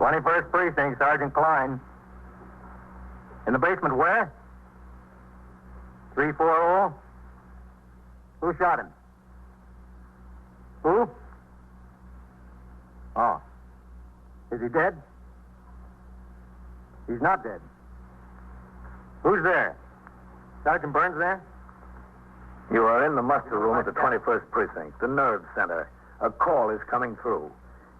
21st Precinct, Sergeant Klein. In the basement where? 340? Who shot him? Who? Oh. Is he dead? He's not dead. Who's there? Sergeant Burns there? You are in the muster room at the 21st Precinct, the nerve center. A call is coming through.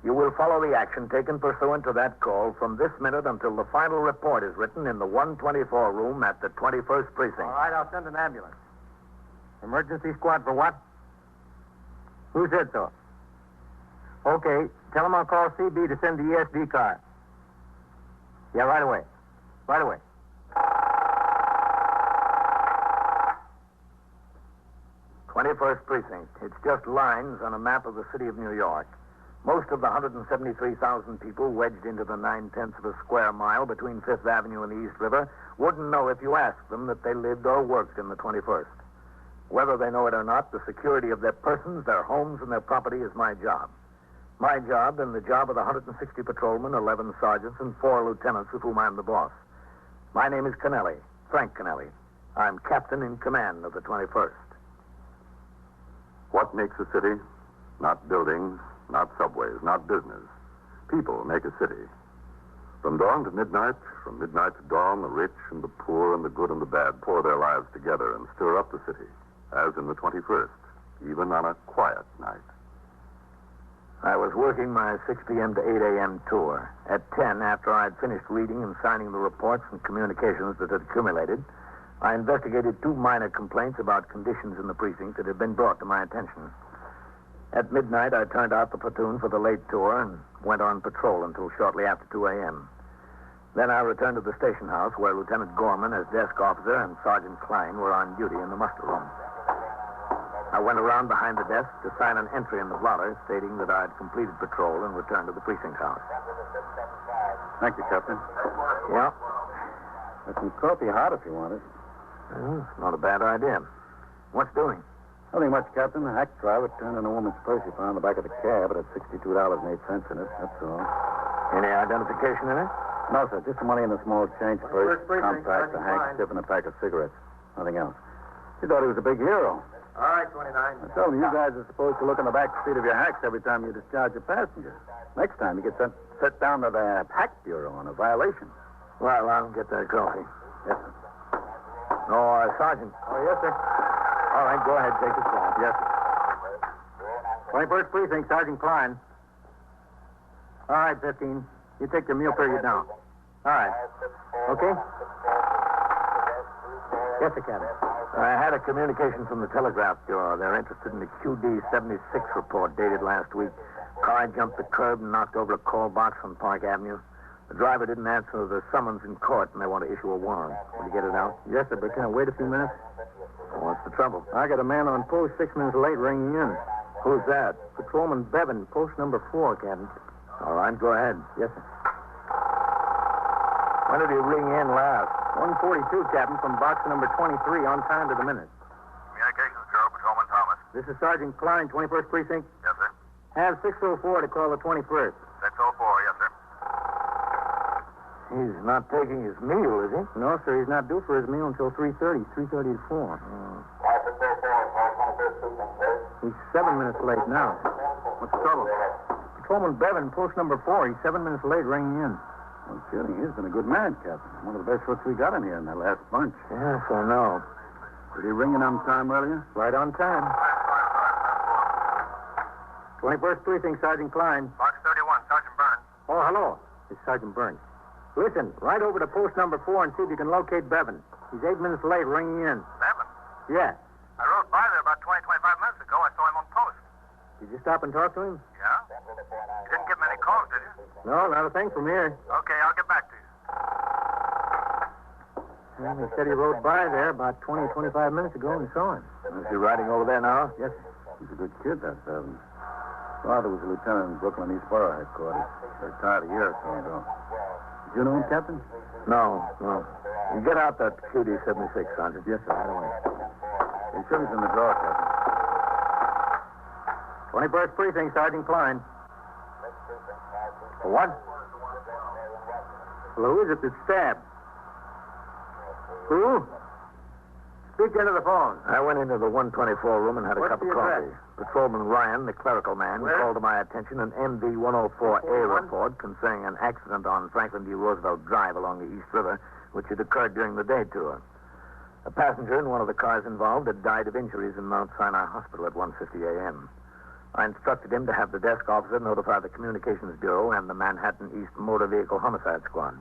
You will follow the action taken pursuant to that call from this minute until the final report is written in the 124 room at the 21st Precinct. All right, I'll send an ambulance. Emergency squad for what? Who said so? Okay, tell them I'll call CB to send the ESD car. Yeah, right away. Right away. Twenty-first Precinct. It's just lines on a map of the city of New York. Most of the 173,000 people wedged into the 9/10 of a square mile between Fifth Avenue and the East River wouldn't know if you asked them that they lived or worked in the 21st. Whether they know it or not, the security of their persons, their homes, and their property is my job. My job and the job of the 160 patrolmen, 11 sergeants, and 4 lieutenants of whom I'm the boss. My name is Kennelly, Frank Kennelly. I'm captain in command of the 21st. What makes a city? Not buildings, not subways, not business. People make a city. From dawn to midnight, from midnight to dawn, the rich and the poor and the good and the bad pour their lives together and stir up the city, as in the 21st, even on a quiet night. I was working my 6 p.m. to 8 a.m. tour. At 10, after I'd finished reading and signing the reports and communications that had accumulated, I investigated 2 minor complaints about conditions in the precinct that had been brought to my attention. At midnight, I turned out the platoon for the late tour and went on patrol until shortly after 2 a.m. Then I returned to the station house where Lieutenant Gorman, as desk officer, and Sergeant Klein were on duty in the muster room. I went around behind the desk to sign an entry in the blotter stating that I had completed patrol and returned to the precinct house. Thank you, Captain. Yeah? There's some coffee hot if you want it. Well, it's not a bad idea. What's doing? Nothing much, Captain. The hack driver turned in a woman's purse he found in the back of the cab. It had $62.08 in it, that's all. Any identification in it? No, sir. Just the money in a small change purse, compact, a handkerchief, and a pack of cigarettes. Nothing else. She thought he was a big hero. All right, 29. I told him you guys are supposed to look in the back seat of your hacks every time you discharge a passenger. Next time you get set down to the hack bureau on a violation. Well, I'll get that coffee. Yes, sir. No, Sergeant. Oh, yes, sir. All right, go ahead. Take the spot. Yes, sir. 21st Precinct, Sergeant Klein. All right, 15. You take your meal period now. All right. Okay? Yes, sir, Captain. I had a communication from the Telegraph Bureau. They're interested in the QD-76 report dated last week. Car jumped the curb and knocked over a call box on Park Avenue. The driver didn't answer the summons in court, and they want to issue a warrant. Will you get it out? Yes, sir, but can I wait a few minutes? What's the trouble? I got a man on post 6 minutes late ringing in. Who's that? Patrolman Bevan, post number 4, Captain. All right, go ahead. Yes, sir. When did he ring in last? 142, Captain, from box number 23, on time to the minute. Communications Bureau, Patrolman Thomas. This is Sergeant Klein, 21st Precinct. Yes, sir. Have 604 to call the 21st. 604, yes, sir. He's not taking his meal, is he? No, sir, he's not due for his meal until 3:30, 3:30 to 4. He's 7 minutes late now. What's the trouble? Patrolman Bevan, post number 4. He's 7 minutes late ringing in. No kidding. He's been a good man, Captain. One of the best folks we got in here in that last bunch. Yes, I know. Did he ring in on time earlier? Right on time. 21st Precinct, Sergeant Klein. Box 31, Sergeant Burns. Oh, hello. It's Sergeant Burns. Listen, right over to post number 4 and see if you can locate Bevan. He's 8 minutes late ringing in. Bevan? Yeah. I rode by there about 20, 25 minutes ago. I saw him on post. Did you stop and talk to him? Yeah? You didn't get many calls, did you? No, not a thing from here. Okay, I'll get back to you. Well, he said he rode by there about 20 or 25 minutes ago and saw him. Is he riding over there now? Yes, sir. He's a good kid, that Bevan. Father was a lieutenant in Brooklyn East Borough headquarters. Retired a year or so ago. Did you know him, Captain? No. You get out that QD-76, Sergeant. Yes, sir. Right away. He said he's in the drawer, Captain. 21st Precinct, Sergeant Klein. For what? Well, who is it that stabbed? Who? Speak into the phone. I went into the 124 room and had a What's cup of the coffee. address? Patrolman Ryan, the clerical man, Where? called to my attention an MV 104A 141? report concerning an accident on Franklin D. Roosevelt Drive along the East River, which had occurred during the day tour. A passenger in one of the cars involved had died of injuries in Mount Sinai Hospital at 1:50 a.m. I instructed him to have the desk officer notify the Communications Bureau and the Manhattan East Motor Vehicle Homicide Squad.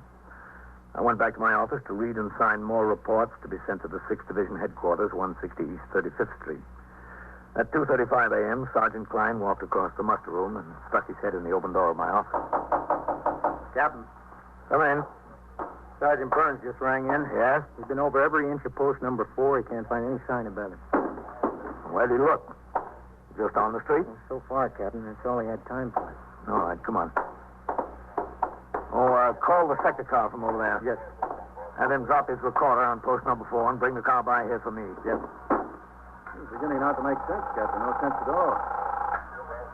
I went back to my office to read and sign more reports to be sent to the 6th Division Headquarters, 160 East 35th Street. At 2:35 a.m., Sergeant Klein walked across the muster room and stuck his head in the open door of my office. Captain, Come in. Sergeant Burns just rang in. Yes? He's been over every inch of post number 4. He can't find any sign of Bevan. Where'd he look? Just on the street? So far, Captain, that's all he had time for. All right, come on. Call the sector car from over there. Yes. Have him drop his recorder on post number 4 and bring the car by here for me. Yes. It's beginning not to make sense, Captain. No sense at all.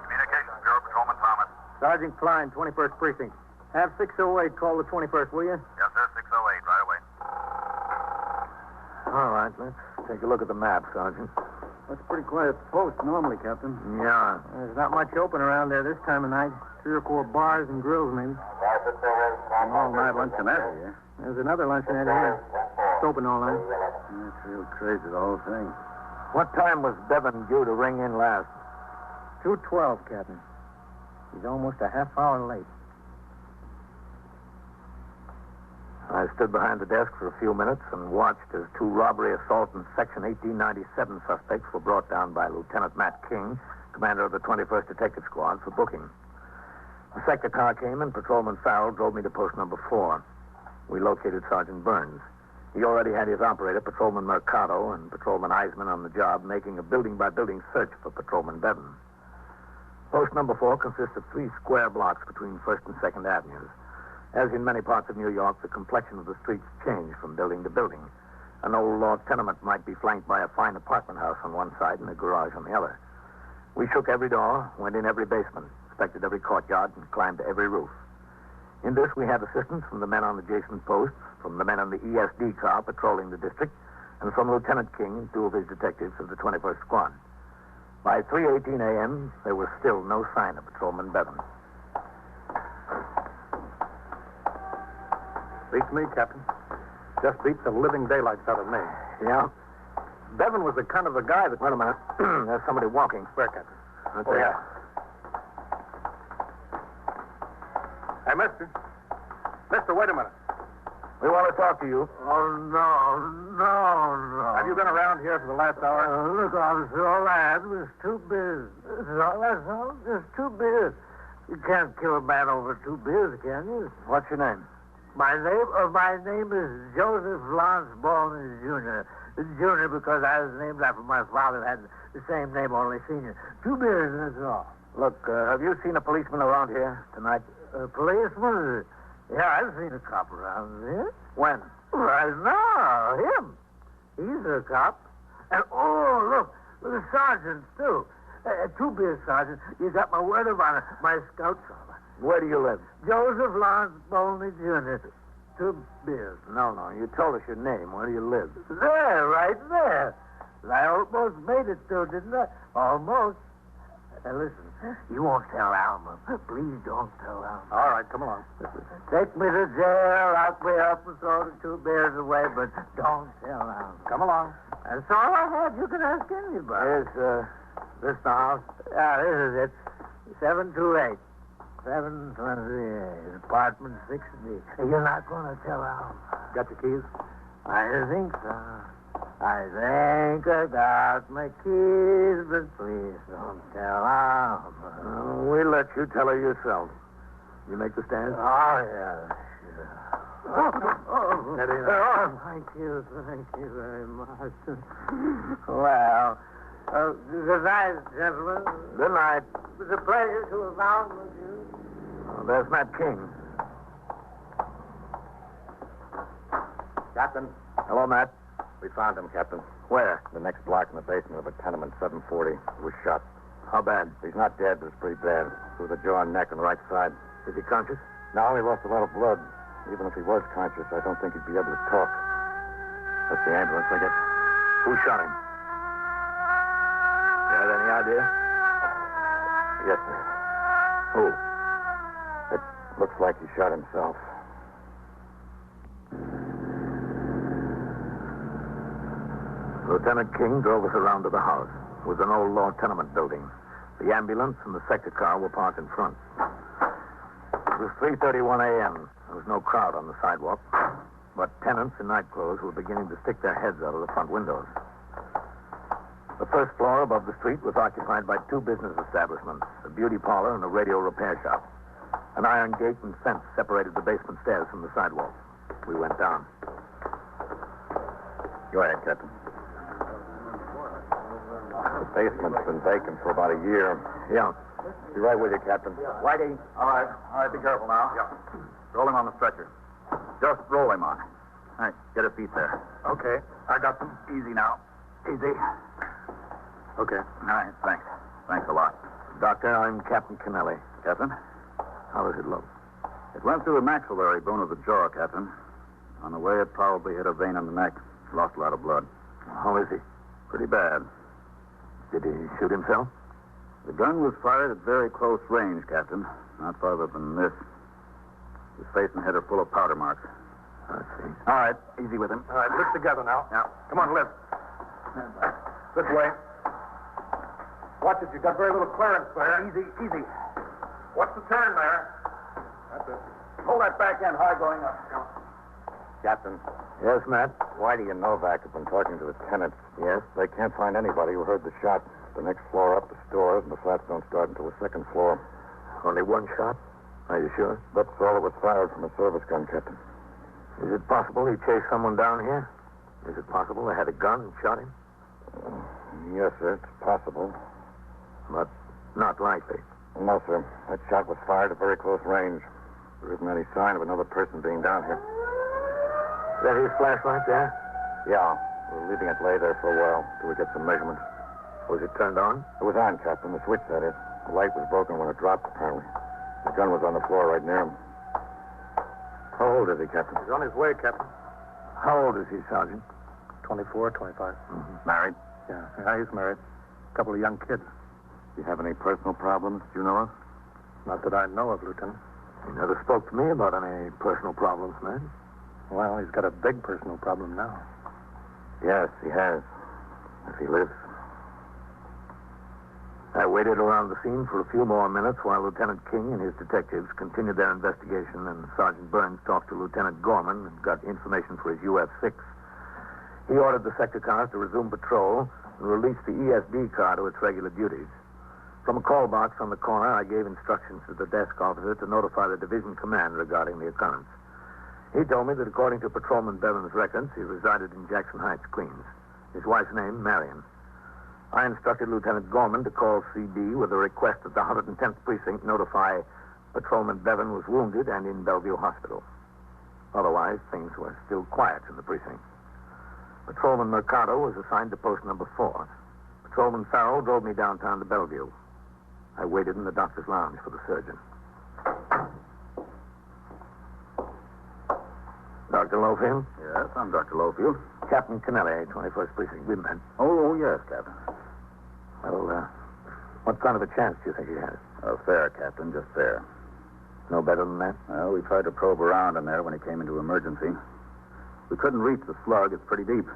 Communications Bureau, Patrolman Thomas. Sergeant Klein, 21st Precinct. Have 608 call the 21st, will you? Yes, sir, 608, right away. All right, let's take a look at the map, Sergeant. That's a pretty quiet post normally, Captain. Yeah. There's not much open around there this time of night. 3 or 4 bars and grills, maybe. An all-night luncheonette here. There's another luncheonette here. It's open all night. That's real crazy, the whole thing. What time was Bevan due to ring in last? 2:12, Captain. He's almost a half hour late. I stood behind the desk for a few minutes and watched as 2 robbery, assault, and Section 1897 suspects were brought down by Lieutenant Matt King, commander of the 21st Detective Squad, for booking. The sector car came and Patrolman Farrell drove me to post number 4. We located Sergeant Burns. He already had his operator, Patrolman Mercado, and Patrolman Eisman on the job, making a building-by-building search for Patrolman Bevan. Post number 4 consists of 3 square blocks between 1st and 2nd Avenues. As in many parts of New York, the complexion of the streets change from building to building. An old law tenement might be flanked by a fine apartment house on one side and a garage on the other. We shook every door, went in every basement, inspected every courtyard, and climbed to every roof. In this, we had assistance from the men on adjacent posts, from the men on the ESD car patrolling the district, and from Lieutenant King and 2 of his detectives of the 21st Squad. By 3:18 a.m., there was still no sign of Patrolman Bevan. Beats me, Captain. Just beats the living daylights out of me. Yeah? Bevan was the kind of a guy that... Wait a minute. There's somebody walking. Where, Captain? Right Oh, there. yeah. Hey, mister. Mister, wait a minute. We want to talk to you. Oh, no. Have you been around here for the last hour? Look, officer, all I had was 2 beers. That's all. Just 2 beers. You can't kill a man over 2 beers, can you? What's your name? My name is Joseph Lance Baldwin Jr. Jr. because I was named after my father had the same name, only senior. 2 beers, that's all. Look, have you seen a policeman around here tonight? A policeman? Yeah, I've seen a cop around here. When? Right now, him. He's a cop. And, oh, look, the sergeant, too. 2 beers, Sergeant. You got my word of honor. My scout sergeant. Where do you live? Joseph Lance Baldwin Jr. 2 beers. No. You told us your name. Where do you live? There, right there. I almost made it, too, didn't I? Almost. Listen, you won't tell Alma. Please don't tell Alma. All right, come along. Take me to jail, lock me up, and throw the 2 beers away, but don't tell Alma. Come along. That's all I have. You can ask anybody. Is this the house? Yeah, this is it. 728. 728. Apartment 6B. You're not going to tell Alma. Got your keys? I think so. I think I got my keys, but please don't tell Alma. We'll let you tell her yourself. You make the stand? Oh, yeah, sure. Thank you very much. Well, good night, gentlemen. Good night. It was a pleasure to have found with you. Oh, there's Matt King. Captain, Hello, Matt. we found him, Captain. Where? The next block in the basement of a tenement, 740. He was shot. How bad? He's not dead, but it's pretty bad. Through the jaw and neck and right side. Is he conscious? No, he lost a lot of blood. Even if he was conscious, I don't think he'd be able to talk. That's the ambulance, I guess. Who shot him? You have any idea? Yes, sir. Who? It looks like he shot himself. Lieutenant King drove us around to the house. It was an old law tenement building. The ambulance and the sector car were parked in front. It was 3:31 a.m. There was no crowd on the sidewalk, but tenants in night clothes were beginning to stick their heads out of the front windows. The first floor above the street was occupied by two business establishments, a beauty parlor and a radio repair shop. An iron gate and fence separated the basement stairs from the sidewalk. We went down. Go ahead, Captain. The basement's been vacant for about a year. Yeah. Be right with you, Captain. Whitey. All right, be careful now. Yeah. Roll him on the stretcher. Just roll him on. All right, get his feet there. Okay, I got them. Easy now. Easy. Okay. All right, thanks. Thanks a lot. Doctor, I'm Captain Kennelly. Captain? How does it look? It went through the maxillary bone of the jaw, Captain. On the way, it probably hit a vein in the neck. Lost a lot of blood. How is he? Pretty bad. Did he shoot himself? The gun was fired at very close range, Captain. Not farther than this. His face and head are full of powder marks. I see. All right, easy with him. All right, lift together now. Yeah. Come on, lift. This way. Watch it. You've got very little clearance there. Easy, easy. What's the turn there? That's it. Pull that back end high going up. Captain, Yes, Matt? Whitey and Novak have been talking to the tenants. Yes? They can't find anybody who heard the shot. The next floor up is stores, and the flats don't start until the second floor. Only one shot? Are you sure? That's all that was fired from a service gun, Captain. Is it possible he chased someone down here? Is it possible they had a gun and shot him? Yes, sir, it's possible. But not likely. No, sir. That shot was fired at very close range. There isn't any sign of another person being down here. Is that his flashlight there? Yeah, we're leaving it lay there for a while till we get some measurements. Was it turned on? It was on, Captain. The switch, that is. The light was broken when it dropped, apparently. The gun was on the floor right near him. How old is he, Captain? He's on his way, Captain. How old is he, Sergeant? 24, 25. Married? Yeah, he's married. A couple of young kids. Do you have any personal problems you know of? Not that I know of, Lieutenant. He never spoke to me about any personal problems, man. Well, he's got a big personal problem now. Yes, he has. If he lives. I waited around the scene for a few more minutes while Lieutenant King and his detectives continued their investigation, and Sergeant Burns talked to Lieutenant Gorman and got information for his UF-6. He ordered the sector cars to resume patrol and release the ESD car to its regular duties. From a call box on the corner, I gave instructions to the desk officer to notify the division command regarding the occurrence. He told me that according to Patrolman Bevan's records, he resided in Jackson Heights, Queens. His wife's name, Marion. I instructed Lieutenant Gorman to call CB with a request that the 110th Precinct notify Patrolman Bevan was wounded and in Bellevue Hospital. Otherwise, things were still quiet in the precinct. Patrolman Mercado was assigned to post number 4. Patrolman Farrell drove me downtown to Bellevue. I waited in the doctor's lounge for the surgeon. Dr. Lofield? Yes, I'm Dr. Lofield. Captain Kennelly, 21st Precinct. We met. Oh, yes, Captain. Well, what kind of a chance do you think he has? Fair, Captain, just fair. No better than that? Well, we tried to probe around in there when he came into emergency. We couldn't reach the slug. It's pretty deep.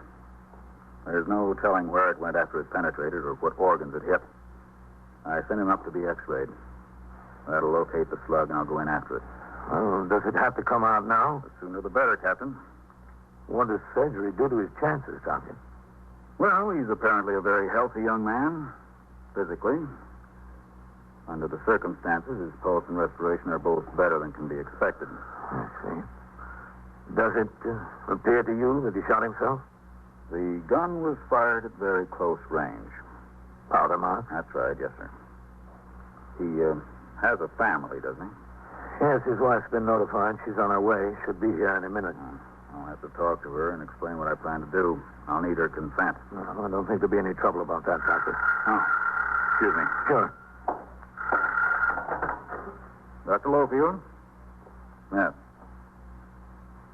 There's no telling where it went after it penetrated or what organs it hit. I sent him up to be x-rayed. That'll locate the slug, and I'll go in after it. Well, does it have to come out now? The sooner the better, Captain. What does surgery do to his chances, Sergeant? Well, he's apparently a very healthy young man, physically. Under the circumstances, his pulse and respiration are both better than can be expected. I see. Does it appear to you that he shot himself? The gun was fired at very close range. Powder mark? That's right, yes, sir. He has a family, doesn't he? Yes, his wife's been notified. She's on her way. Should be here any minute. I'll have to talk to her and explain what I plan to do. I'll need her consent. No, I don't think there'll be any trouble about that, Doctor. Oh, excuse me. Sure. Dr. Lofield? Yes.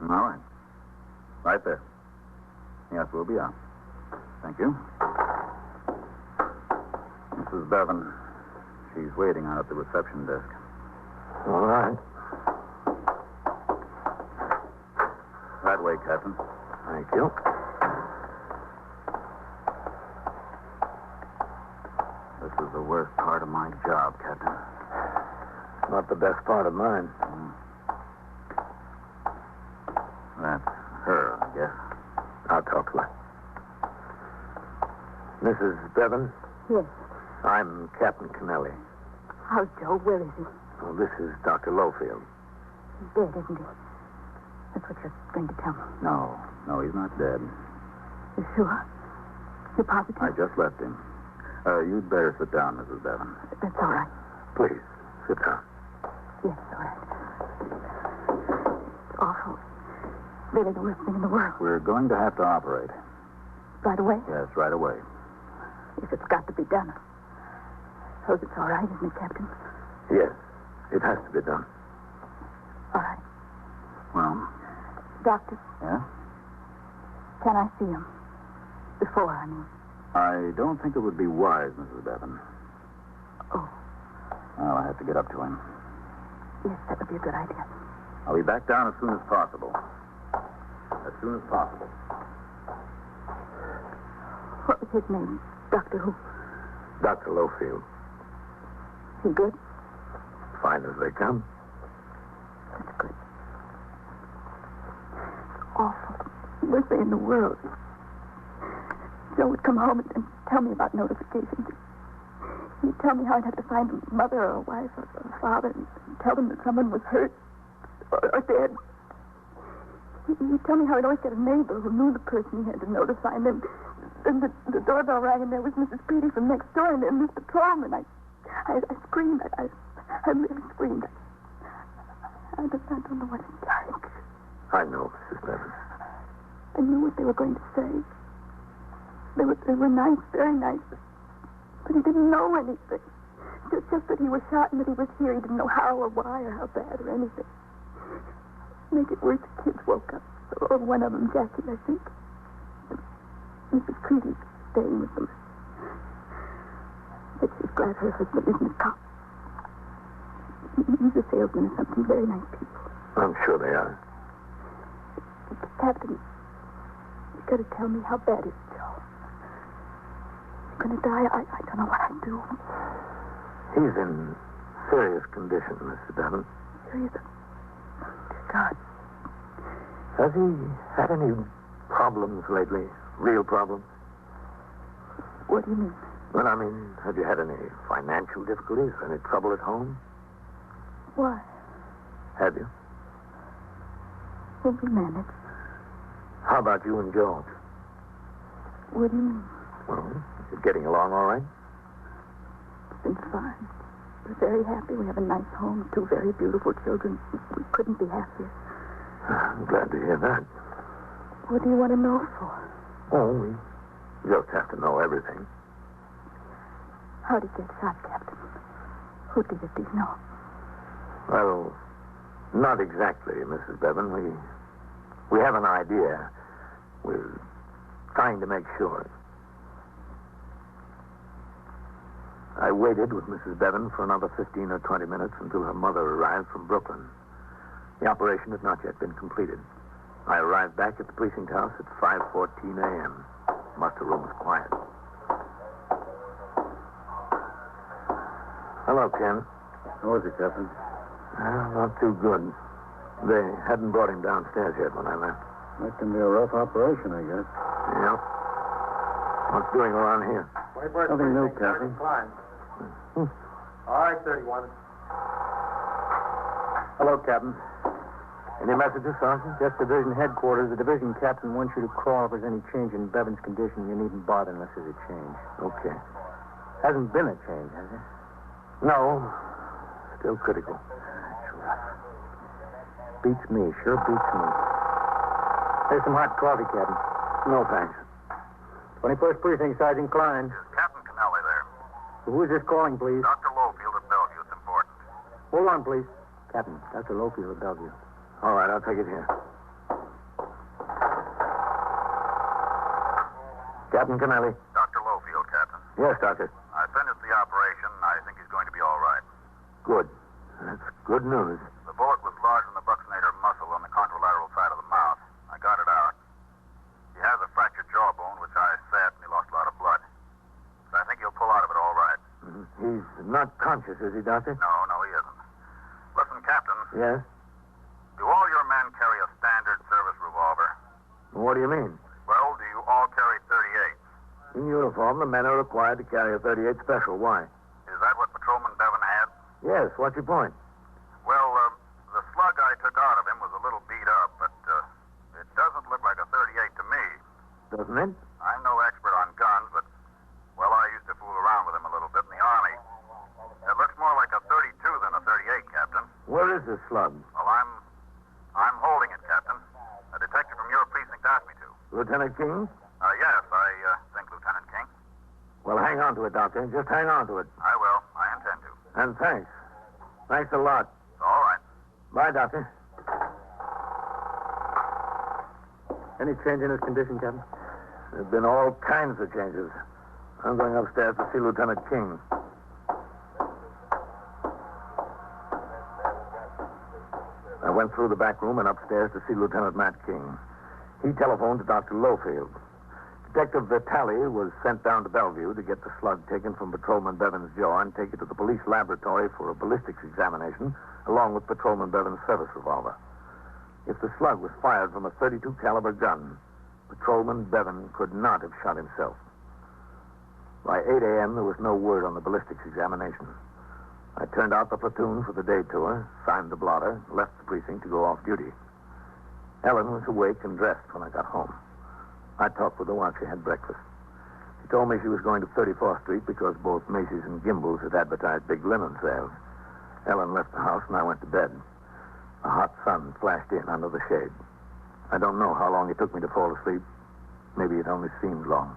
All right. Right there. Yes, we'll be out. Thank you. Mrs. Bevan. She's waiting out at the reception desk. All right. That way, Captain. Thank you. This is the worst part of my job, Captain. Not the best part of mine. That's her, I guess. I'll talk to her. Mrs. Bevan, Yes. I'm Captain Kennelly. How's Joe? Where is he? Well, this is Dr. Lowfield. He's dead, isn't he? That's what you're going to tell me. No, he's not dead. You sure? You're positive? I just left him. You'd better sit down, Mrs. Bevan. That's all right. Please, sit down. Yes, all right. It's awful. Really the worst thing in the world. We're going to have to operate. Right away? Yes, right away. If it's got to be done. I suppose it's all right, isn't it, Captain? Yes, it has to be done. All right. Well, Doctor, yeah? can I see him? Before, I mean. I don't think it would be wise, Mrs. Bevan. Oh, Well, I have to get up to him. yes, that would be a good idea. I'll be back down as soon as possible. As soon as possible. What was his name? Doctor who? Dr. Lowfield. He good? Fine as they come. That's good. It's awful. Worst thing in the world. Joe would come home and tell me about notifications. He'd tell me how I'd have to find a mother or a wife or a father and tell them that someone was hurt or dead. He'd tell me how I'd always get a neighbor who knew the person he had to notify. And then the doorbell rang, and there was Mrs. Petey from next door, and then Mr. Tallman. I screamed. I really screamed. I don't know what it's like. I know, Mrs. Bevan. I knew what they were going to say. They were nice, very nice. But he didn't know anything. Just that he was shot and that he was here. He didn't know how or why or how bad or anything. Make it worse, the kids woke up. Or one of them, Jackie, I think. Mrs. Creedy's staying with them. But she's glad her husband isn't a cop. He's a salesman or something. Very nice people. I'm sure they are. Captain, you've got to tell me how bad is Joe. He's going to die. I don't know what I'd do. He's in serious condition, Mrs. Bevan. Serious? God. Has he had any problems lately? Real problems? What do you mean? Well, I mean, have you had any financial difficulties? Any trouble at home? Why? Have you? Well, we managed. How about you and Joe? What do you mean? Well, you're getting along all right? It's been fine. We're very happy. We have a nice home, 2 very beautiful children. We couldn't be happier. I'm glad to hear that. What do you want to know for? Oh, we just have to know everything. How did he get shot, Captain? Who did it, do you know? Well, not exactly, Mrs. Bevan. We have an idea. We're trying to make sure. I waited with Mrs. Bevan for another 15 or 20 minutes until her mother arrived from Brooklyn. The operation had not yet been completed. I arrived back at the precinct house at 5:14 a.m. Muster room was quiet. Hello, Ken. How is it, Captain? Not too good. They hadn't brought him downstairs yet when I left. That can be a rough operation, I guess. Yeah. What's doing around here? Nothing new, Captain. All right, 31. Hello, Captain. Any messages, Sergeant? Just division headquarters. The division captain wants you to call if there's any change in Bevan's condition. You needn't bother unless there's a change. Okay. Hasn't been a change, has there? No. Still critical. Beats me. Sure beats me. Here's some hot coffee, Captain. No, thanks. 21st Precinct, Sergeant Klein. Captain Kennelly there. Who is this calling, please? Dr. Lowfield at Bellevue. It's important. Hold on, please. Captain, Dr. Lowfield of Bellevue. All right, I'll take it here. Captain Kennelly. Dr. Lowfield, Captain. Yes, Doctor. I finished the operation. I think he's going to be all right. Good. That's good news. The bullet was lodged in the buccinator muscle on the contralateral side of the mouth. I got it out. He has a fractured jawbone, which I set, and he lost a lot of blood. So I think he'll pull out of it all right. Mm-hmm. He's not conscious, is he, Doctor? No, he isn't. Listen, Captain. Yes? Do all your men carry a standard service revolver? What do you mean? Well, do you all carry 38s? In uniform, the men are required to carry a 38 special. Why? Is that what Patrolman Bevan had? Yes, what's your point? Well, the slug I took out of him was a little beat up, but it doesn't look like a 38 to me. Doesn't it? I'm no expert on guns, but, well, I used to fool around with him a little bit in the Army. It looks more like a 32 than a 38, Captain. Where is this slug? Well, I'm holding it, Captain. A detective from your precinct asked me to. Lieutenant King? Yes, I think Lieutenant King. Well, hang on to it, Doctor. Just hang on to it. I will. I intend to. And thanks. Thanks a lot. All right. Bye, Doctor. Any change in his condition, Captain? There have been all kinds of changes. I'm going upstairs to see Lieutenant King. I went through the back room and upstairs to see Lieutenant Matt King. He telephoned to Dr. Lowfield. Detective Vitale was sent down to Bellevue to get the slug taken from Patrolman Bevan's jaw and take it to the police laboratory for a ballistics examination, along with Patrolman Bevan's service revolver. If the slug was fired from a .32 caliber gun, Patrolman Bevan could not have shot himself. By 8 a.m., there was no word on the ballistics examination. I turned out the platoon for the day tour, signed the blotter, left the precinct to go off duty. Ellen was awake and dressed when I got home. I talked with her while she had breakfast. She told me she was going to 34th Street because both Macy's and Gimbel's had advertised big linen sales. Ellen left the house and I went to bed. A hot sun flashed in under the shade. I don't know how long it took me to fall asleep. Maybe it only seemed long.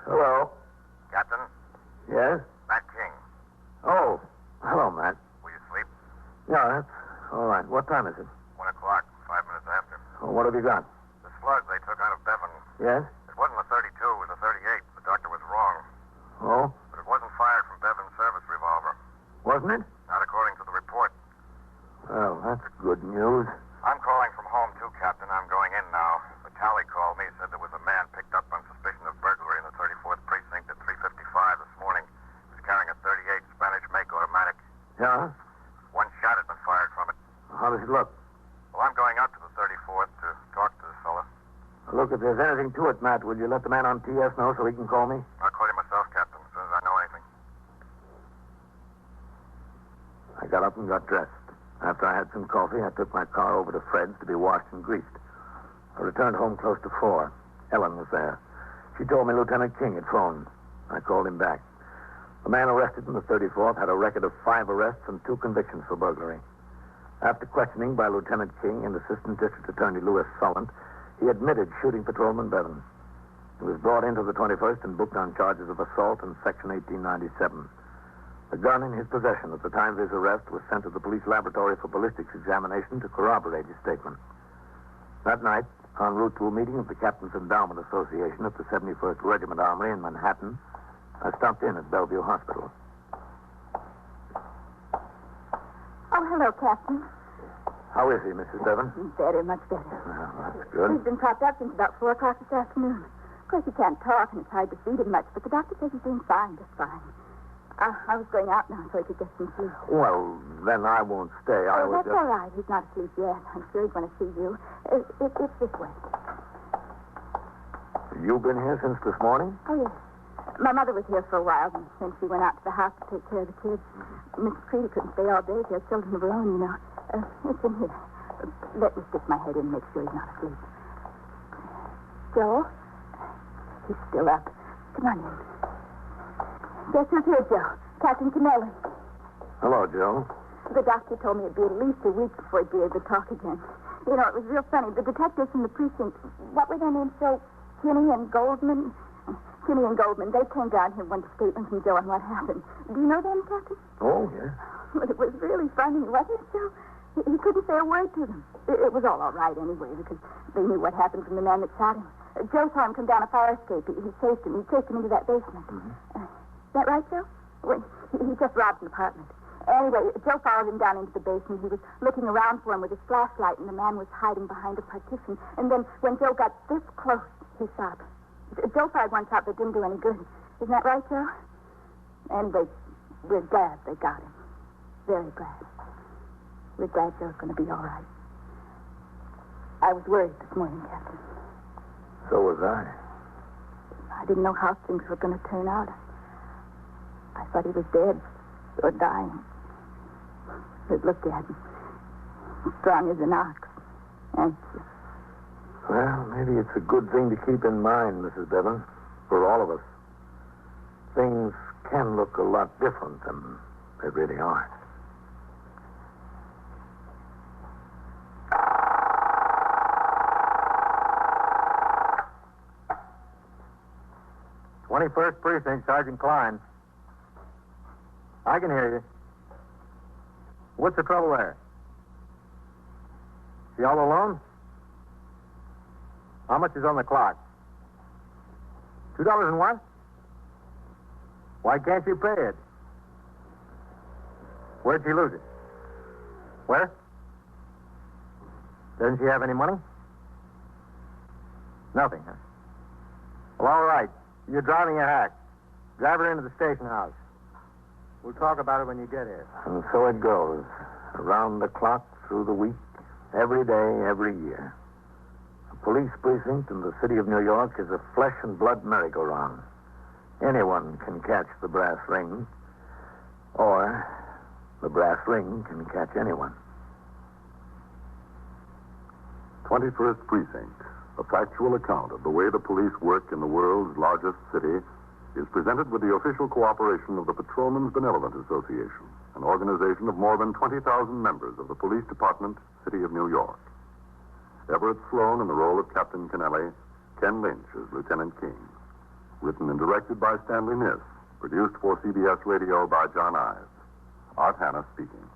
Hello? Captain? Yes? Matt King. Oh, hello, Matt. Will you sleep? Yeah, that's all right. What time is it? 1 o'clock, 5 minutes after. Oh, what have you got? The slug they took out of Bevan. Yes? It wasn't a 32, it was a 38. The doctor was wrong. Oh, But it wasn't fired from Bevan's service revolver. wasn't it? Not according to the report. Well, that's good news. I'm calling from home, too, Captain. I'm going in now. Vitale called me, said there was a man picked up on suspicion of burglary in the 34th Precinct at 3:55 this morning. He was carrying a 38 Spanish make automatic. Yeah? One shot had been fired from it. How does it look? Well, I'm going out to the 34th to talk to this fella. Look, if there's anything to it, Matt, will you let the man on TS know so he can call me? I'll call you myself, Captain, as soon as I know anything. I got up and got dressed. After I had some coffee, I took my car over to Fred's to be washed and greased. I returned home close to 4. Ellen was there. She told me Lieutenant King had phoned. I called him back. The man arrested in the 34th had a record of 5 arrests and 2 convictions for burglary. After questioning by Lieutenant King and Assistant District Attorney Louis Solent, he admitted shooting Patrolman Bevan. He was brought into the 21st and booked on charges of assault and Section 1897. The gun in his possession at the time of his arrest was sent to the police laboratory for ballistics examination to corroborate his statement. That night, en route to a meeting of the Captain's Endowment Association at the 71st Regiment Armory in Manhattan, I stopped in at Bellevue Hospital. Oh, hello, Captain. How is he, Mrs. Bevan? Better, much better. Well, that's good. He's been propped up since about 4 o'clock this afternoon. Of course, he can't talk, and it's hard to feed him much, but the doctor says he's doing fine, just fine. I was going out now so he could get some sleep. Well, then I won't stay. I was That's all right. He's not asleep yet. I'm sure he's going to see you. It's this way. You've been here since this morning? Oh, yes. My mother was here for a while, and then she went out to the house to take care of the kids. Mrs. Creedy couldn't stay all day. She has children of her own, you know. It's in here. Let me stick my head in and make sure he's not asleep. Joe? He's still up. Come on in. Guess who's here, Joe? Captain Kennelly. Hello, Joe. The doctor told me it'd be at least a week before he'd be able to talk again. You know, it was real funny. The detectives from the precinct, what were their names, Joe? Kinney and Goldman? Kinney and Goldman, they came down here and wanted a statement from Joe on what happened. Do you know them, Captain? Oh, yeah. Well, it was really funny, wasn't it, Joe? He couldn't say a word to them. It was all right anyway, because they knew what happened from the man that shot him. Joe saw him come down a fire escape. He chased him. He chased him into that basement. Is that right, Joe? Well, he just robbed an apartment. Anyway, Joe followed him down into the basement. He was looking around for him with his flashlight, and the man was hiding behind a partition. And then when Joe got this close, he shot. Joe fired one shot that didn't do any good. Isn't that right, Joe? Anyway, we're glad they got him. Very glad. We're glad Joe's going to be all right. I was worried this morning, Captain. So was I. I didn't know how things were going to turn out. I thought he was dead or dying. It looked at him. Strong as an ox. Anxious. Well, maybe it's a good thing to keep in mind, Mrs. Bevan, for all of us. Things can look a lot different than they really are. "21st Precinct, Sergeant Klein. I can hear you. What's the trouble there? She all alone? How much is on the clock? $2 and what? Why can't you pay it? Where'd she lose it? Where? Doesn't she have any money? Nothing, huh? Well, all right. You're driving a hack. Drive her into the station house. We'll talk about it when you get here. And so it goes. Around the clock, through the week, every day, every year. A police precinct in the city of New York is a flesh and blood merry-go-round. Anyone can catch the brass ring, or the brass ring can catch anyone. 21st Precinct, a factual account of the way the police work in the world's largest city, is presented with the official cooperation of the Patrolmen's Benevolent Association, an organization of more than 20,000 members of the Police Department, City of New York. Everett Sloan in the role of Captain Kennelly, Ken Lynch as Lieutenant King. Written and directed by Stanley Niss. Produced for CBS Radio by John Ives. Art Hanna speaking.